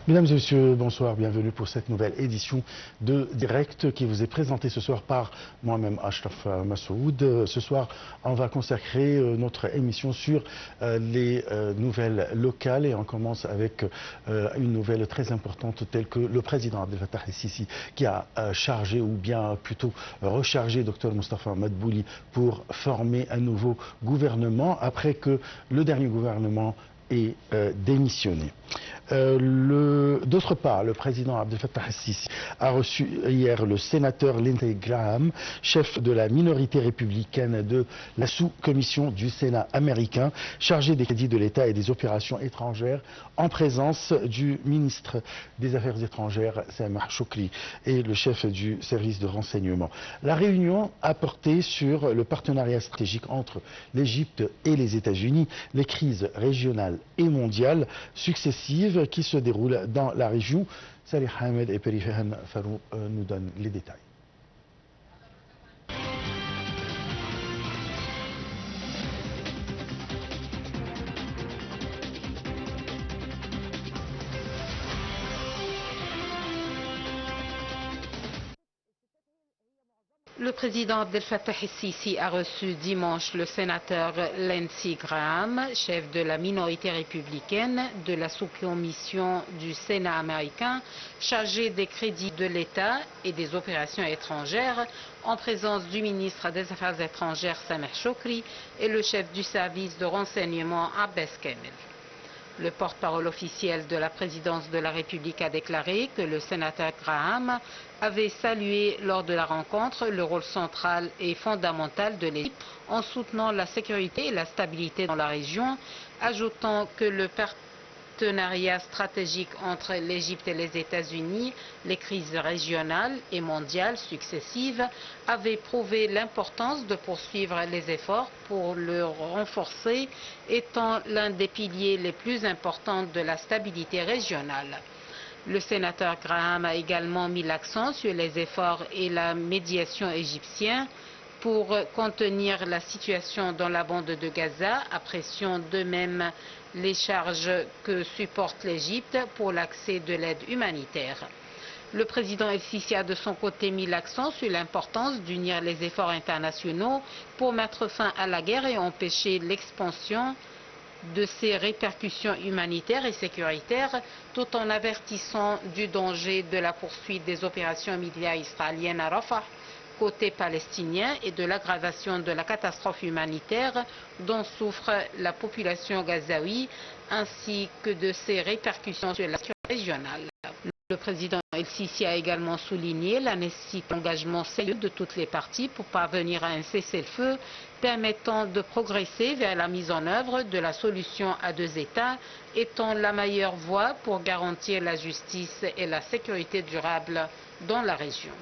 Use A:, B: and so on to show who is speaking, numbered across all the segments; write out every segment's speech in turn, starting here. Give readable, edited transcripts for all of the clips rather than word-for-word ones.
A: Mesdames et messieurs, bonsoir, bienvenue pour cette nouvelle édition de Direct qui vous est présentée ce soir par moi-même Ashraf Massoud. Ce soir, on va consacrer notre émission sur les nouvelles locales et on commence avec une nouvelle très importante telle que le président Abdel Fattah el-Sisi qui a chargé ou bien plutôt rechargé Dr Moustapha Madbouli pour former un nouveau gouvernement après que le dernier gouvernement ait démissionné. D'autre part, le président Abdel Fattah el-Sisi a reçu hier le sénateur Lindsey Graham, chef de la minorité républicaine de la sous-commission du Sénat américain, chargé des crédits de l'État et des opérations étrangères, en présence du ministre des Affaires étrangères, Sameh Shoukry, et le chef du service de renseignement. La réunion a porté sur le partenariat stratégique entre l'Égypte et les États-Unis, les crises régionales et mondiales successives qui se déroulent dans la région. Salih Hamed et Perifahan Farou nous donnent les détails.
B: Le président Abdel Fattah el-Sisi a reçu dimanche le sénateur Lindsey Graham, chef de la minorité républicaine de la sous-commission du Sénat américain, chargé des crédits de l'État et des opérations étrangères, en présence du ministre des Affaires étrangères Sameh Shoukry et le chef du service de renseignement Abbas Kamel. Le porte-parole officiel de la présidence de la République a déclaré que le sénateur Graham avait salué lors de la rencontre le rôle central et fondamental de l'Égypte en soutenant la sécurité et la stabilité dans la région, ajoutant que le partenariat stratégique entre l'Égypte et les États-Unis, les crises régionales et mondiales successives avaient prouvé l'importance de poursuivre les efforts pour le renforcer, étant l'un des piliers les plus importants de la stabilité régionale. Le sénateur Graham a également mis l'accent sur les efforts et la médiation égyptiens pour contenir la situation dans la bande de Gaza, appréciant de même les charges que supporte l'Égypte pour l'accès de l'aide humanitaire. Le président el-Sisi a de son côté mis l'accent sur l'importance d'unir les efforts internationaux pour mettre fin à la guerre et empêcher l'expansion de ses répercussions humanitaires et sécuritaires, tout en avertissant du danger de la poursuite des opérations militaires israéliennes à Rafah, côté palestinien, et de l'aggravation de la catastrophe humanitaire dont souffre la population gazaoui, ainsi que de ses répercussions sur la sécurité régionale. Le président el-Sisi a également souligné la nécessité d'engagement sérieux de toutes les parties pour parvenir à un cessez-le-feu permettant de progresser vers la mise en œuvre de la solution à deux États, étant la meilleure voie pour garantir la justice et la sécurité durable dans la région.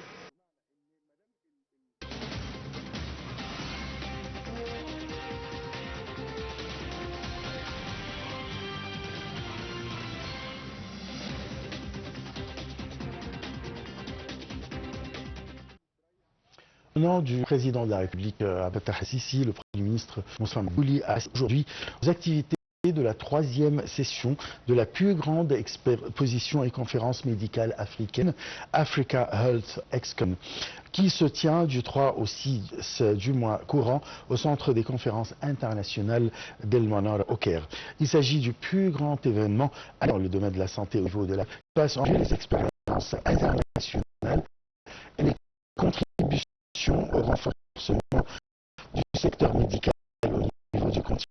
A: Au nom du président de la République, Abdel Fattah el-Sisi, le Premier ministre Moustapha Madbouli a aujourd'hui aux activités de la troisième session de la plus grande exposition et conférence médicale africaine, Africa Health Excon, qui se tient du 3 au 6 du mois courant au centre des conférences internationales d'El Manar au Caire. Il s'agit du plus grand événement dans le domaine de la santé au niveau de la façon les expériences internationales et les contributions au renforcement du secteur médical au niveau du continent.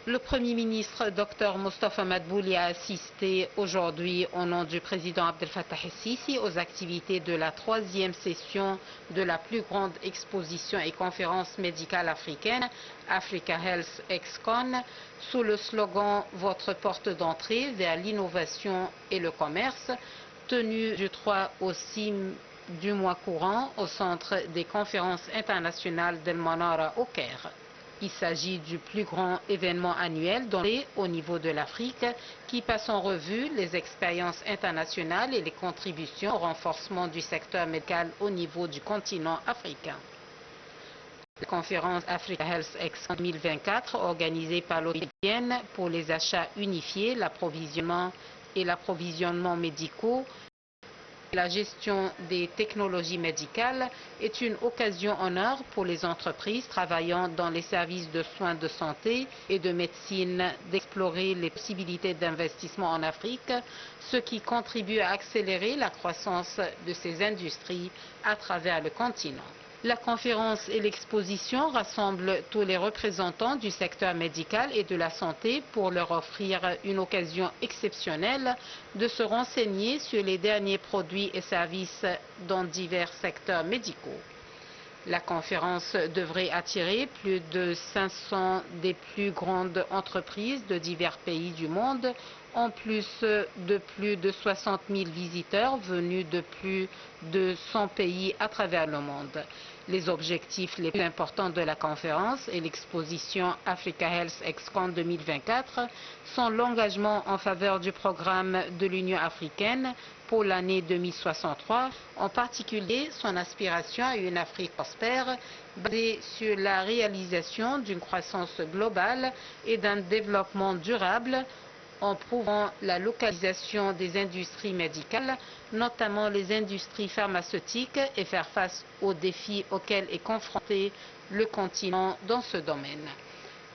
B: Le Premier ministre Dr Mostafa Madbouli a assisté aujourd'hui au nom du président Abdel Fattah el-Sisi aux activités de la 3e session de la plus grande exposition et conférence médicale africaine, Africa Health Excon, sous le slogan « Votre porte d'entrée vers l'innovation et le commerce », tenue du 3 au 6 du mois courant au centre des conférences internationales d'El Manara au Caire. Il s'agit du plus grand événement annuel au niveau de l'Afrique qui passe en revue les expériences internationales et les contributions au renforcement du secteur médical au niveau du continent africain. La conférence Africa Health Expo 2024, organisée par l'OIM pour les achats unifiés, l'approvisionnement et l'approvisionnement médicaux, la gestion des technologies médicales est une occasion en or pour les entreprises travaillant dans les services de soins de santé et de médecine d'explorer les possibilités d'investissement en Afrique, ce qui contribue à accélérer la croissance de ces industries à travers le continent. La conférence et l'exposition rassemblent tous les représentants du secteur médical et de la santé pour leur offrir une occasion exceptionnelle de se renseigner sur les derniers produits et services dans divers secteurs médicaux. La conférence devrait attirer plus de 500 des plus grandes entreprises de divers pays du monde, en plus de 60 000 visiteurs venus de plus de 100 pays à travers le monde. Les objectifs les plus importants de la conférence et l'exposition Africa Health Excon 2024 sont l'engagement en faveur du programme de l'Union africaine pour l'année 2063, en particulier son aspiration à une Afrique prospère basée sur la réalisation d'une croissance globale et d'un développement durable en prouvant la localisation des industries médicales, notamment les industries pharmaceutiques, et faire face aux défis auxquels est confronté le continent dans ce domaine.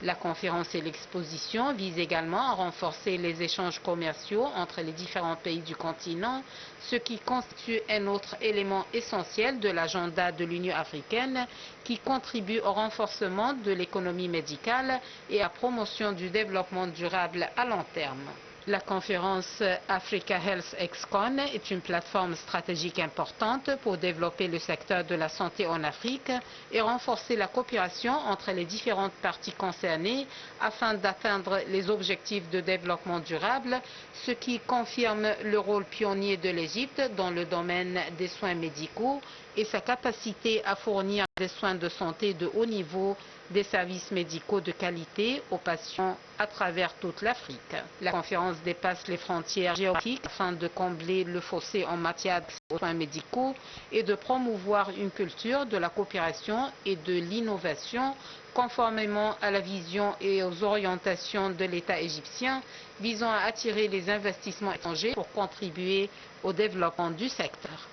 B: La conférence et l'exposition visent également à renforcer les échanges commerciaux entre les différents pays du continent, ce qui constitue un autre élément essentiel de l'agenda de l'Union africaine qui contribue au renforcement de l'économie médicale et à la promotion du développement durable à long terme. La conférence Africa Health Excon est une plateforme stratégique importante pour développer le secteur de la santé en Afrique et renforcer la coopération entre les différentes parties concernées afin d'atteindre les objectifs de développement durable, ce qui confirme le rôle pionnier de l'Égypte dans le domaine des soins médicaux et sa capacité à fournir des soins de santé de haut niveau, des services médicaux de qualité aux patients à travers toute l'Afrique. La conférence dépasse les frontières géographiques afin de combler le fossé en matière d'accès aux soins médicaux et de promouvoir une culture de la coopération et de l'innovation conformément à la vision et aux orientations de l'État égyptien visant à attirer les investissements étrangers pour contribuer au développement du secteur.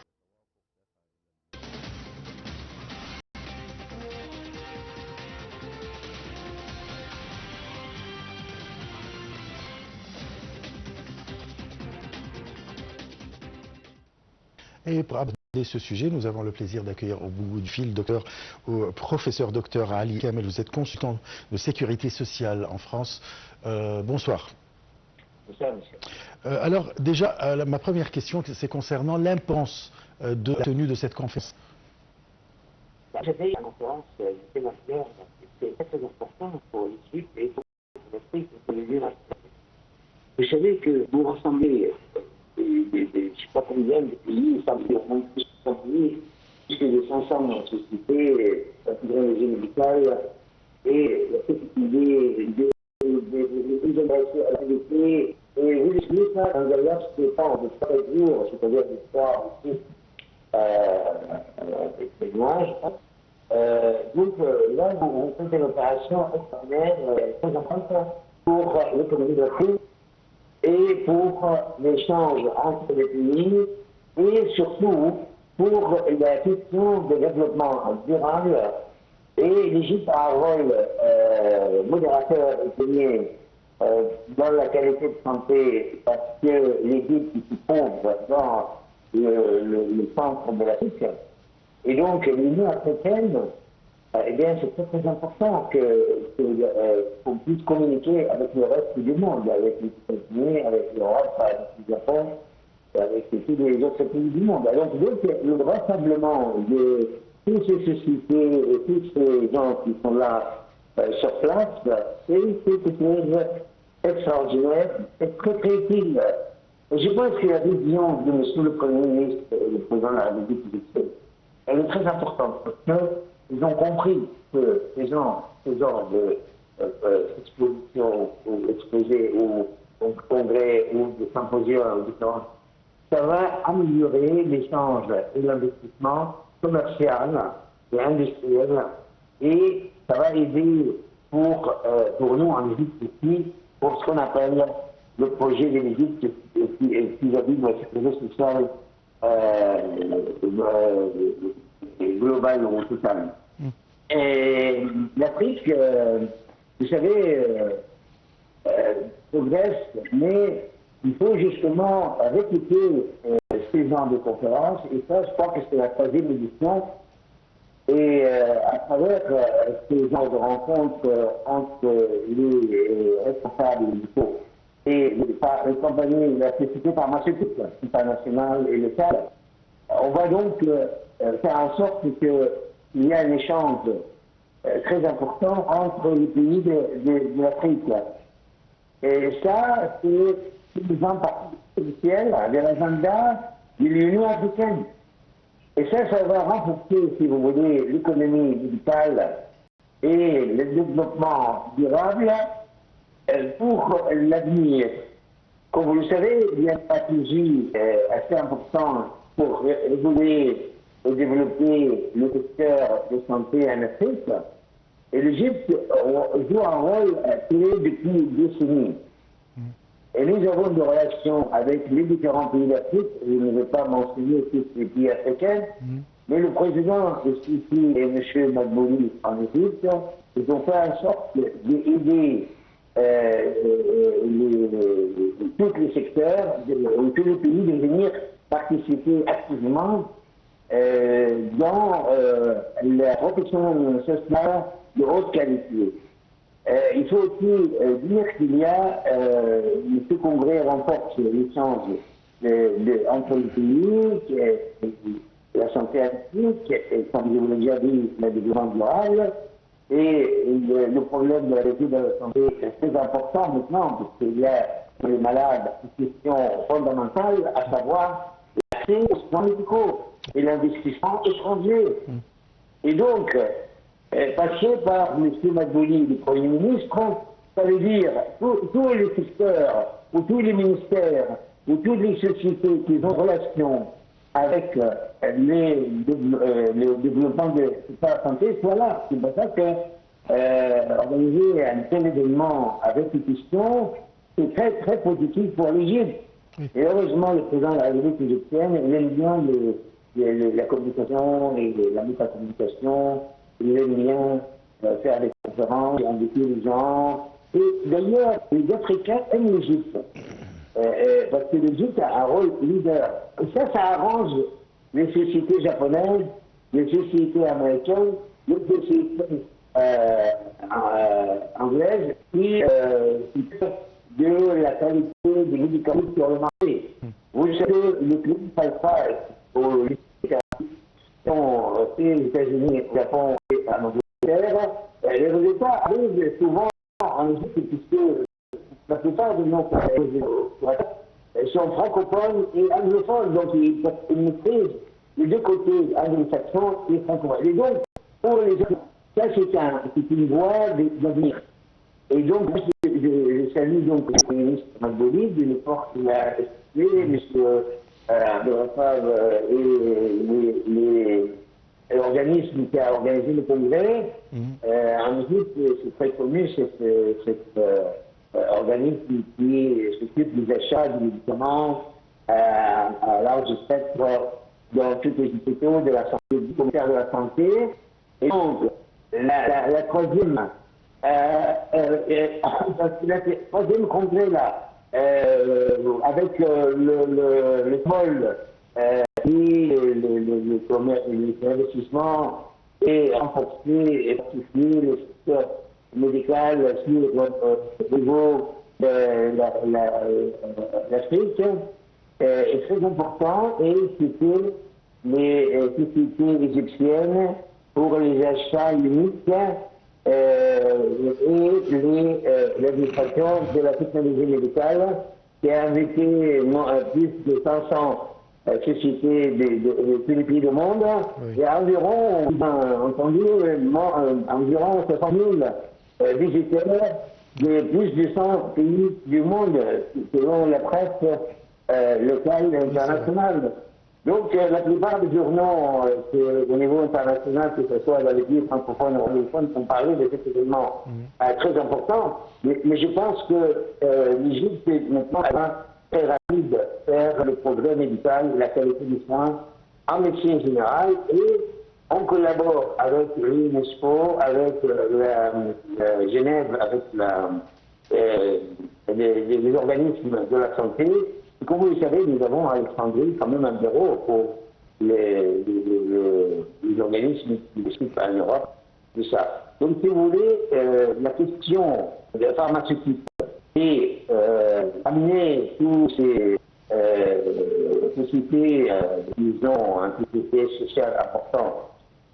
A: Et pour aborder ce sujet, nous avons le plaisir d'accueillir au bout du fil professeur docteur Ali Kamel. Vous êtes consultant de sécurité sociale en France. Bonsoir.
C: Bonsoir, monsieur.
A: Alors déjà, ma première question, c'est concernant l'importance de la tenue de cette conférence.
C: J'avais une conférence sénatoriale, c'est très important pour l'Égypte et pour l'Afrique, pour l'Union africaine. Vous savez que vous rassemblez je ne sais pas combien de pays, il semble qu'il y a moins de 60 000, plus de 500 sociétés, la plus grande région médicale, et la petite idée des innovations à la qualité. Et vous expliquez ça dans un laps de temps de 3 jours, c'est-à-dire de 3 ou 6 témoignages. Donc là, vous faites une opération extraordinaire, très importante pour l'économie de l'Afrique et pour l'échange entre les pays et surtout pour la question de développement durable. Et l'Égypte a un rôle modérateur et pionnier dans la qualité de santé parce que l'Égypte se trouve dans le centre de l'Afrique. Et donc l'Union africaine eh bien, c'est très très important qu'on puisse communiquer avec le reste du monde, avec les États-Unis, avec l'Europe, avec le Japon, avec tous les autres pays du monde. Donc le rassemblement de toutes ces sociétés et tous ces gens qui sont là sur place, c'est quelque chose d'extraordinaire et très très utile. Je pense que la vision de M. le Premier ministre et le président de la République, elle est très importante parce qu'ils ont compris que ce genre d'exposition ou exposé ou congrès ou de symposium différents, ça va améliorer l'échange et l'investissement commercial et industriel et ça va aider pour nous en Égypte aussi pour ce qu'on appelle le projet de l'Égypte vis-à-vis de la sécurité sociale globale ou totale. Et l'Afrique, vous savez, progresse, mais il faut justement répéter ces genres de conférences, et ça, je crois que c'est la troisième édition. Et à travers ces genres de rencontres entre les responsables médicaux et les compagnies, la société pharmaceutique internationale et locale, on va donc faire en sorte qu'il y ait un échange très important entre les pays de l'Afrique. Et ça, c'est une partie essentielle de l'agenda de l'Union africaine. Et ça va renforcer, si vous voulez, l'économie médicale et le développement durable pour l'avenir. Comme vous le savez, il y a une stratégie assez importante pour évoluer et développer le secteur de santé en Afrique. Et l'Égypte joue un rôle clé depuis des décennies. Et nous avons des relations avec les différents pays d'Afrique. Je ne vais pas mentionner tous les pays africains, mais le président ici et M. Magbouli en Égypte, ils ont fait en sorte d'aider tous les secteurs, tous les pays de venir participer activement dans la protection sociale de haute qualité. Il faut aussi dire qu'il y a, ce congrès renforce l'échange entre les pays, la santé publique, et comme je vous l'ai déjà dit, le développement durable, et le problème de la régie de la santé est très important maintenant, parce qu'il y a pour les malades une question fondamentale, à savoir l'accès aux soins médicaux et l'investissement étranger. Et donc, passé par M. Magbouli, le Premier ministre, ça veut dire tous les secteurs, ou tous les ministères, ou toutes les sociétés qui ont relation avec le développement de la santé soient là. C'est pour ça que organiser un tel événement avec une question, c'est très très positif pour l'Égypte. Et heureusement, le président de la République égyptienne aime bien la communication et la métacommunication. Il aime bien faire des conférences, inviter les gens. Et d'ailleurs, les Africains aiment l'Égypte. Parce que l'Égypte a un rôle leader. Et ça arrange les sociétés japonaises, les sociétés américaines, les sociétés anglaises qui de la qualité des médicaments sur le marché. Vous savez, le clinique Pfizer aux États-Unis, au Japon et en Angleterre, les résultats arrivent souvent en Égypte puisque la plupart de nos sont francophones et anglophones, donc ils maîtrisent les deux côtés, anglo-saxons et francophones. Et donc, pour les autres, ça c'est une voie d'avenir. Et donc, je salue donc le ministre Magbouli de l'effort qu'il a effectué, M. Abdelrahman et l'organisme qui a organisé le congrès. En Égypte, c'est très connu, cet organisme qui s'occupe des achats de médicaments à large spectre dans toutes les institutions de la santé, du commissaire de la santé. Et donc, la troisième congrès là, avec le pôle et les investissements et renforcer et fortifier le secteur médical sur le niveau de l'Afrique est très important, et c'était les sociétés égyptiennes pour les achats uniques et l'administration de la technologie médicale qui a invité plus de 500 sociétés de tous les pays du monde. Oui. Et environ, on a entendu, environ 60 000 visiteurs de plus de 100 pays du monde, selon la presse locale et internationale. Donc, la plupart des journaux au niveau international, que ce soit dans les pays francophones ou anglophones, ont parlé de cet événement très important. Mais je pense que l'Égypte est maintenant très rapide vers le progrès médical, la qualité des soins en médecine générale, et on collabore avec l'UNESCO, avec Genève, avec les organismes de la santé. Et comme vous le savez, nous avons à Alexandrie quand même un bureau pour les organismes qui discutent en Europe, tout ça. Donc, si vous voulez, la question de la pharmaceutique et amener tous ces sociétés, disons, une société sociale importante,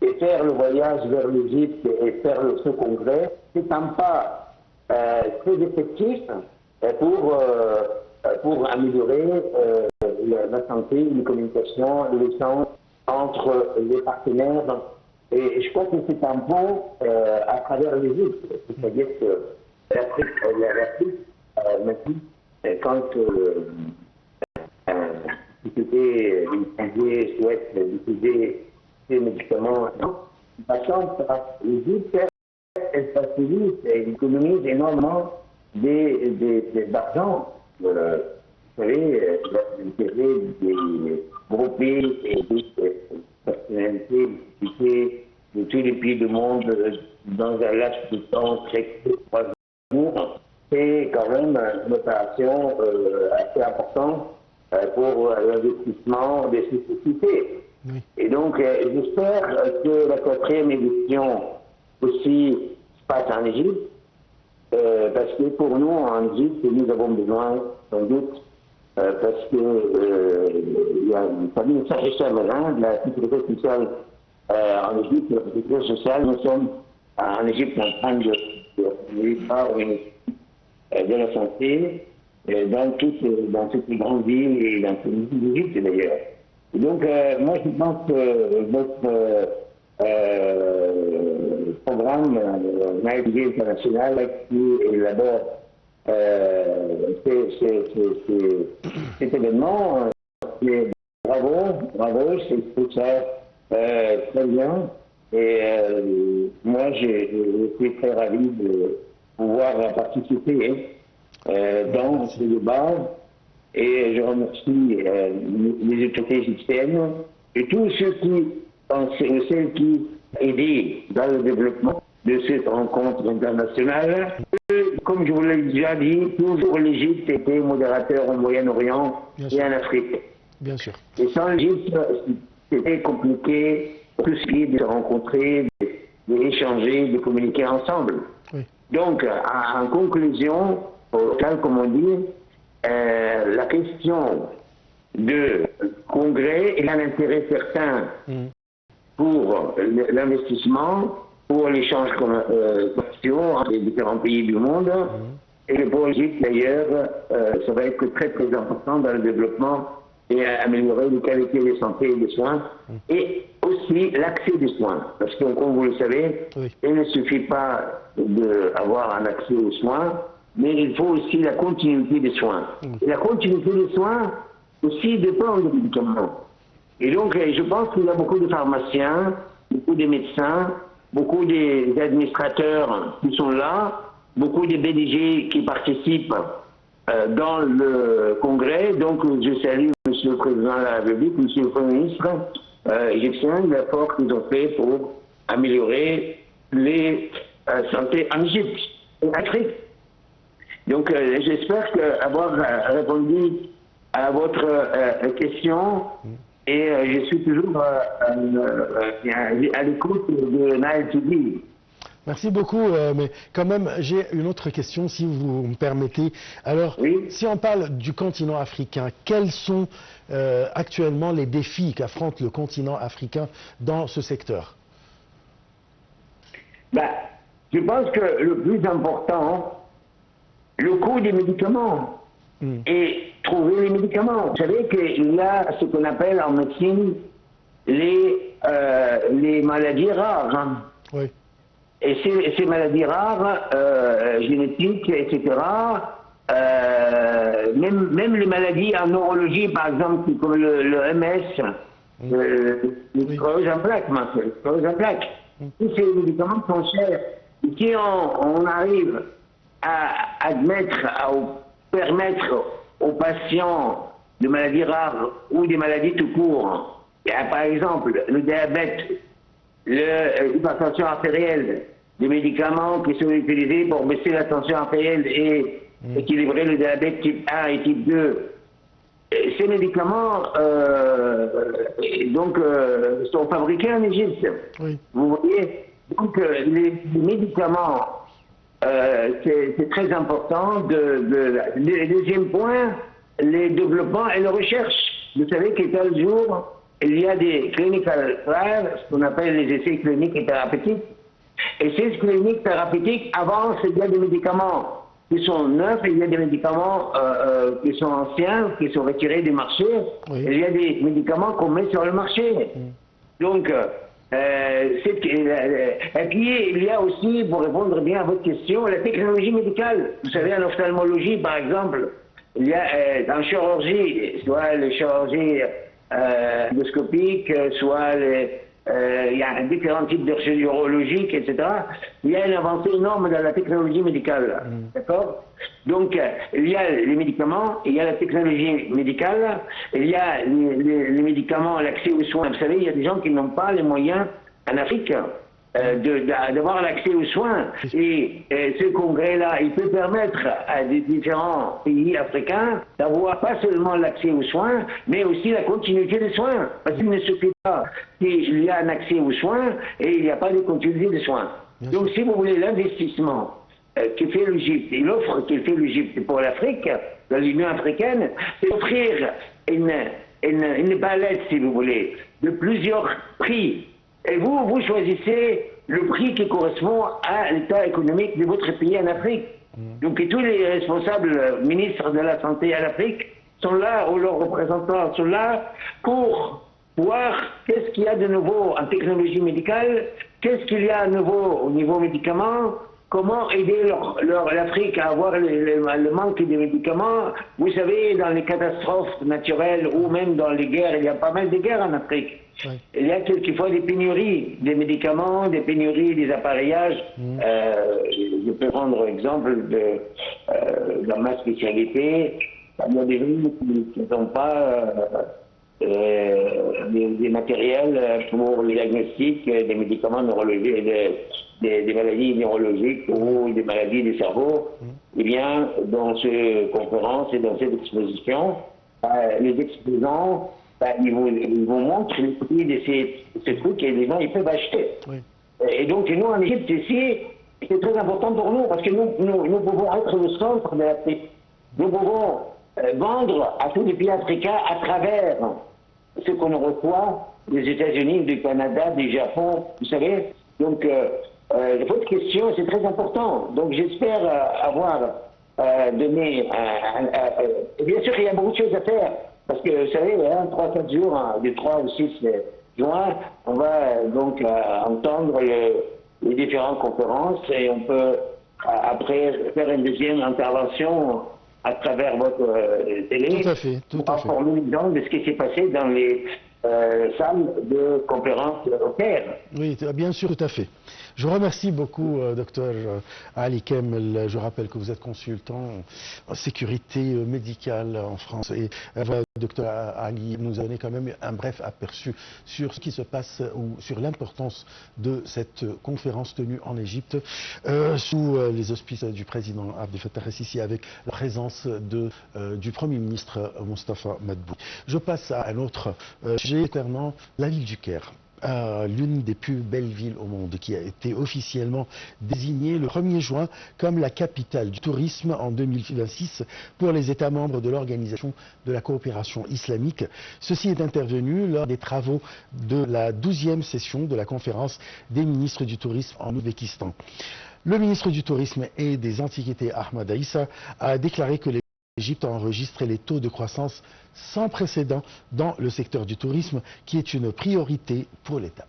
C: et faire le voyage vers l'Égypte et faire ce congrès, c'est un pas très effectif pour améliorer la santé, les communications, l'échange entre les partenaires. Et je crois que c'est un pont à travers l'Égypte. C'est-à-dire que l'Afrique, maintenant, quand les étrangers souhaitent diffuser ces médicaments, passant par l'Égypte, elle facilite, elle économise énormément d'argent. Vous savez, l'intérêt des gros pays et des personnalités de tous les pays du monde dans un laps de temps très court, 3 jours, c'est quand même une opération assez importante pour l'investissement de ces sociétés. Oui. Et donc, j'espère que la 4e édition aussi se passe en Égypte. Parce que pour nous, en Égypte, nous avons besoin, sans doute, parce que il y a une famille sacrée de la sécurité sociale en Égypte, la sécurité sociale, nous sommes en Égypte en train de de la santé dans toutes les grandes villes et dans toutes les villes d'Égypte d'ailleurs. Et donc, moi je pense que notre programme Naïve international qui élabore cet événement, bravo, c'est tout ça très bien. Et moi, je suis très ravi de pouvoir participer dans ce débat. Et je remercie les autorités égyptiennes et tous ceux qui aident dans le développement de cette rencontre internationale. Comme je vous l'ai déjà dit, toujours l'Égypte était modérateur au Moyen-Orient et en Afrique.
A: Bien sûr.
C: Et sans l'Égypte, c'était compliqué pour tout ce qui est de se rencontrer, d'échanger, de communiquer ensemble. Oui. Donc, en conclusion, comme on dit, la question de congrès, il a un intérêt certain pour l'investissement, pour l'échange commerciaux entre les différents pays du monde. Et pour l'Égypte, d'ailleurs, ça va être très très important dans le développement et à améliorer la qualité des santé et des soins, et aussi l'accès des soins. Parce que, comme vous le savez, il ne suffit pas d'avoir un accès aux soins, mais il faut aussi la continuité des soins. Et la continuité des soins aussi dépend des médicaments. Et donc, je pense qu'il y a beaucoup de pharmaciens, beaucoup de médecins, beaucoup d'administrateurs qui sont là, beaucoup de BDG qui participent dans le congrès. Donc, je salue Monsieur le Président de la République, Monsieur le Premier ministre égyptien, l'effort qu'ils ont fait pour améliorer les santé en Égypte et en Afrique. Donc, j'espère avoir répondu à votre question Et je suis toujours à l'écoute de Nile TV.
A: Merci beaucoup, mais quand même, j'ai une autre question, si vous me permettez. Alors,
C: Oui.
A: si on parle du continent africain, quels sont actuellement les défis qu'affronte le continent africain dans ce secteur?
C: Ben, je pense que le plus important, le coût des médicaments et trouver les médicaments. Vous savez qu'il y a ce qu'on appelle en médecine les maladies rares. Hein.
A: Oui.
C: Et ces maladies rares, génétiques, etc., même les maladies en neurologie, par exemple, comme le MS, le sclérose en plaques, le sclérose en plaques. Tous ces médicaments sont chers. Et si on arrive à permettre aux patients de maladies rares ou des maladies tout court, par exemple le diabète, l'hypertension artérielle, des médicaments qui sont utilisés pour baisser la tension artérielle et équilibrer le diabète type 1 et type 2. Ces médicaments sont fabriqués en Égypte. Oui. Vous voyez? Donc les médicaments, c'est très important. Le deuxième point, les développements et la recherche. Vous savez qu'à tel jour, il y a des clinical trials, ce qu'on appelle les essais cliniques et thérapeutiques. Et ces cliniques thérapeutiques avancent, il y a des médicaments qui sont neufs, il y a des médicaments qui sont anciens, qui sont retirés du marché, oui. Il y a des médicaments qu'on met sur le marché. Donc, et puis il y a aussi, pour répondre bien à votre question, la technologie médicale. Vous savez, en ophtalmologie, par exemple, il y a en chirurgie, soit les chirurgies endoscopiques, soit il y a différents types de chirurgie urologique, etc. Il y a une avancée énorme dans la technologie médicale. D'accord? Donc, il y a les médicaments, il y a la technologie médicale, il y a les médicaments, l'accès aux soins. Vous savez, il y a des gens qui n'ont pas les moyens en Afrique d'avoir l'accès aux soins. Et ce congrès-là, il peut permettre à des différents pays africains d'avoir pas seulement l'accès aux soins, mais aussi la continuité des soins. Parce qu'il ne suffit pas qu'il y a un accès aux soins et il n'y a pas de continuité des soins. Donc, si vous voulez, l'investissement que fait l'Égypte et l'offre que fait l'Égypte pour l'Afrique, dans l'Union africaine, c'est offrir une palette, si vous voulez, de plusieurs prix. Et vous choisissez le prix qui correspond à l'état économique de votre pays en Afrique. Donc tous les responsables ministres de la Santé en Afrique sont là, ou leurs représentants sont là, pour voir qu'est-ce qu'il y a de nouveau en technologie médicale, qu'est-ce qu'il y a de nouveau au niveau médicaments, comment aider l'Afrique à avoir le manque de médicaments. Vous savez, dans les catastrophes naturelles ou même dans les guerres, il y a pas mal de guerres en Afrique. Oui. Il y a quelquefois des pénuries des médicaments, des pénuries des appareillages. Je peux prendre exemple dans ma spécialité. Il y a des gens qui n'ont pas des matériels pour le diagnostic des médicaments neurologiques, des maladies neurologiques ou des maladies du cerveau. Eh bien, dans ces conférences et dans cette exposition, les exposants, ils vous montrent le prix de ces trucs et les gens ils peuvent acheter. Oui. Et donc, nous, en Égypte, ici, c'est très important pour nous parce que nous pouvons être le centre de l'Afrique. Nous pouvons vendre à tous les pays africains à travers ce qu'on reçoit des États-Unis, du Canada, du Japon, vous savez. Donc, votre question, c'est très important. Donc, j'espère avoir donné... bien sûr, il y a beaucoup de choses à faire. Parce que, vous savez, 3-4 jours, du 3 au 6 juin, on va donc entendre les différentes conférences et on peut, après, faire une deuxième intervention à travers votre télé.
A: Tout à fait, tout à fait.
C: Pour nous dire de ce qui s'est passé dans les salles de conférences au Caire.
A: Oui, bien sûr, tout à fait. Je remercie beaucoup, docteur Ali Kemel. Je rappelle que vous êtes consultant en sécurité médicale en France. Et docteur Ali nous a donné quand même un bref aperçu sur ce qui se passe ou sur l'importance de cette conférence tenue en Égypte sous les auspices du président Abdel Fattah el-Sisi avec la présence du Premier ministre Mostafa Madbouli. Je passe à un autre sujet, notamment la ville du Caire. L'une des plus belles villes au monde, qui a été officiellement désignée le 1er juin comme la capitale du tourisme en 2026 pour les États membres de l'Organisation de la coopération islamique. Ceci est intervenu lors des travaux de la 12e session de la conférence des ministres du tourisme en Ouzbékistan. Le ministre du tourisme et des antiquités Ahmad Aïssa a déclaré que l'Égypte a enregistré les taux de croissance sans précédent dans le secteur du tourisme, qui est une priorité pour l'État.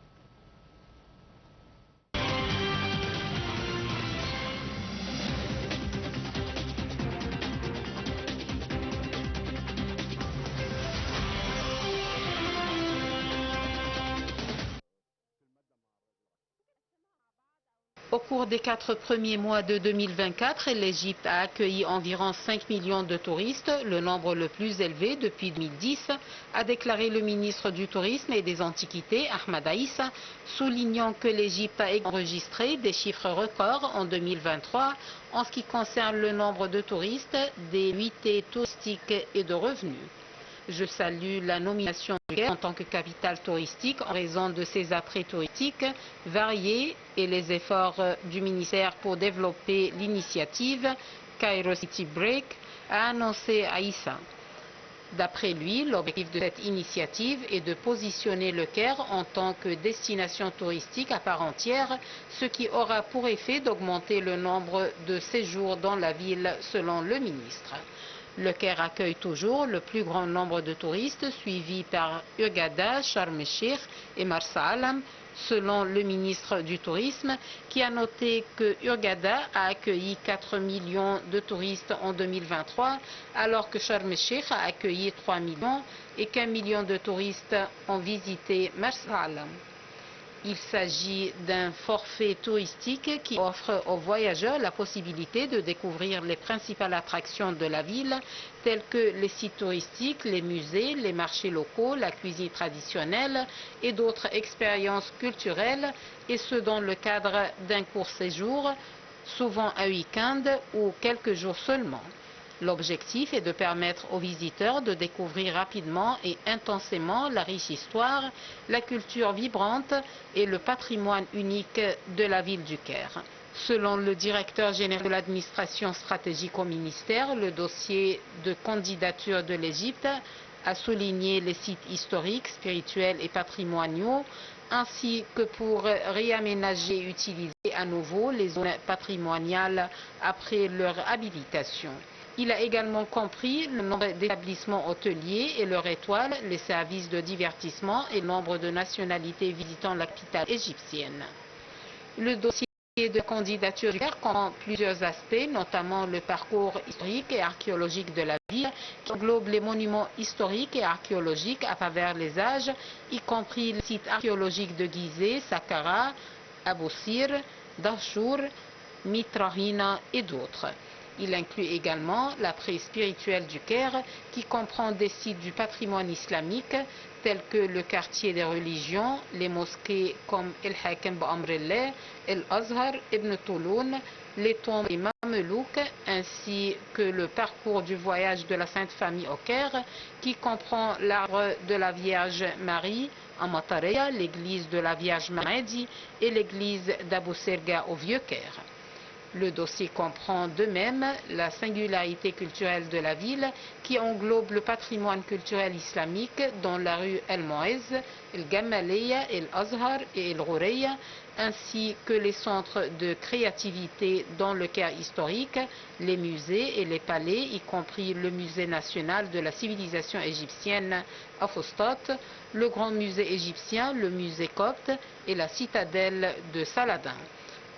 B: Au cours des 4 premiers mois de 2024, l'Égypte a accueilli environ 5 millions de touristes, le nombre le plus élevé depuis 2010, a déclaré le ministre du Tourisme et des Antiquités, Ahmad Aïssa, soulignant que l'Égypte a enregistré des chiffres records en 2023 en ce qui concerne le nombre de touristes, des nuitées touristiques et de revenus. Je salue la nomination du Caire en tant que capitale touristique en raison de ses attraits touristiques variés et les efforts du ministère pour développer l'initiative Cairo City Break, a annoncé Aïssa. D'après lui, l'objectif de cette initiative est de positionner le Caire en tant que destination touristique à part entière, ce qui aura pour effet d'augmenter le nombre de séjours dans la ville, selon le ministre. Le Caire accueille toujours le plus grand nombre de touristes, suivi par Hurghada, Sharm el-Sheikh et Marsa Alam, selon le ministre du Tourisme, qui a noté que Hurghada a accueilli 4 millions de touristes en 2023, alors que Sharm el-Sheikh a accueilli 3 millions et qu'1 million de touristes ont visité Marsa Alam. Il s'agit d'un forfait touristique qui offre aux voyageurs la possibilité de découvrir les principales attractions de la ville, telles que les sites touristiques, les musées, les marchés locaux, la cuisine traditionnelle et d'autres expériences culturelles, et ce dans le cadre d'un court séjour, souvent un week-end ou quelques jours seulement. L'objectif est de permettre aux visiteurs de découvrir rapidement et intensément la riche histoire, la culture vibrante et le patrimoine unique de la ville du Caire. Selon le directeur général de l'administration stratégique au ministère, le dossier de candidature de l'Égypte a souligné les sites historiques, spirituels et patrimoniaux, ainsi que pour réaménager et utiliser à nouveau les zones patrimoniales après leur habilitation. Il a également compris le nombre d'établissements hôteliers et leur étoile, les services de divertissement et le nombre de nationalités visitant la capitale égyptienne. Le dossier de candidature du Caire comprend plusieurs aspects, notamment le parcours historique et archéologique de la ville, qui englobe les monuments historiques et archéologiques à travers les âges, y compris les sites archéologiques de Gizeh, Saqqara, Abou Sir, Dahchour, Mitrahina et d'autres. Il inclut également l'attrait spirituel du Caire, qui comprend des sites du patrimoine islamique, tels que le quartier des religions, les mosquées comme El Hakem Ba'amrillah, El Azhar, Ibn Touloun, les tombes des Mamelouks, ainsi que le parcours du voyage de la Sainte Famille au Caire, qui comprend l'arbre de la Vierge Marie à Matareya, l'église de la Vierge Mahdi et l'église d'Abou Serga au Vieux-Caire. Le dossier comprend de même la singularité culturelle de la ville, qui englobe le patrimoine culturel islamique dont la rue El Moez, El Gamaleya, El Azhar et El Ghoureya, ainsi que les centres de créativité dans le Caire historique, les musées et les palais, y compris le musée national de la civilisation égyptienne à Fostat, le grand musée égyptien, le musée copte et la citadelle de Saladin.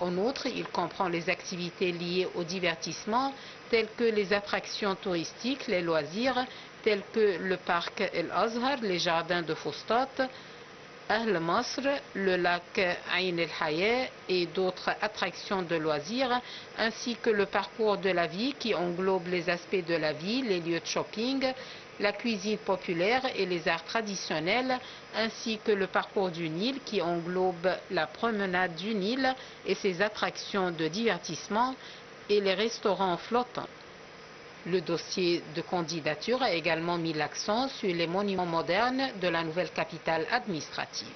B: En outre, il comprend les activités liées au divertissement, telles que les attractions touristiques, les loisirs, tels que le parc El Azhar, les jardins de Fostat, Ahl Masr, le lac Ain El Hayat et d'autres attractions de loisirs, ainsi que le parcours de la vie qui englobe les aspects de la vie, les lieux de shopping, la cuisine populaire et les arts traditionnels, ainsi que le parcours du Nil qui englobe la promenade du Nil et ses attractions de divertissement et les restaurants flottants. Le dossier de candidature a également mis l'accent sur les monuments modernes de la nouvelle capitale administrative.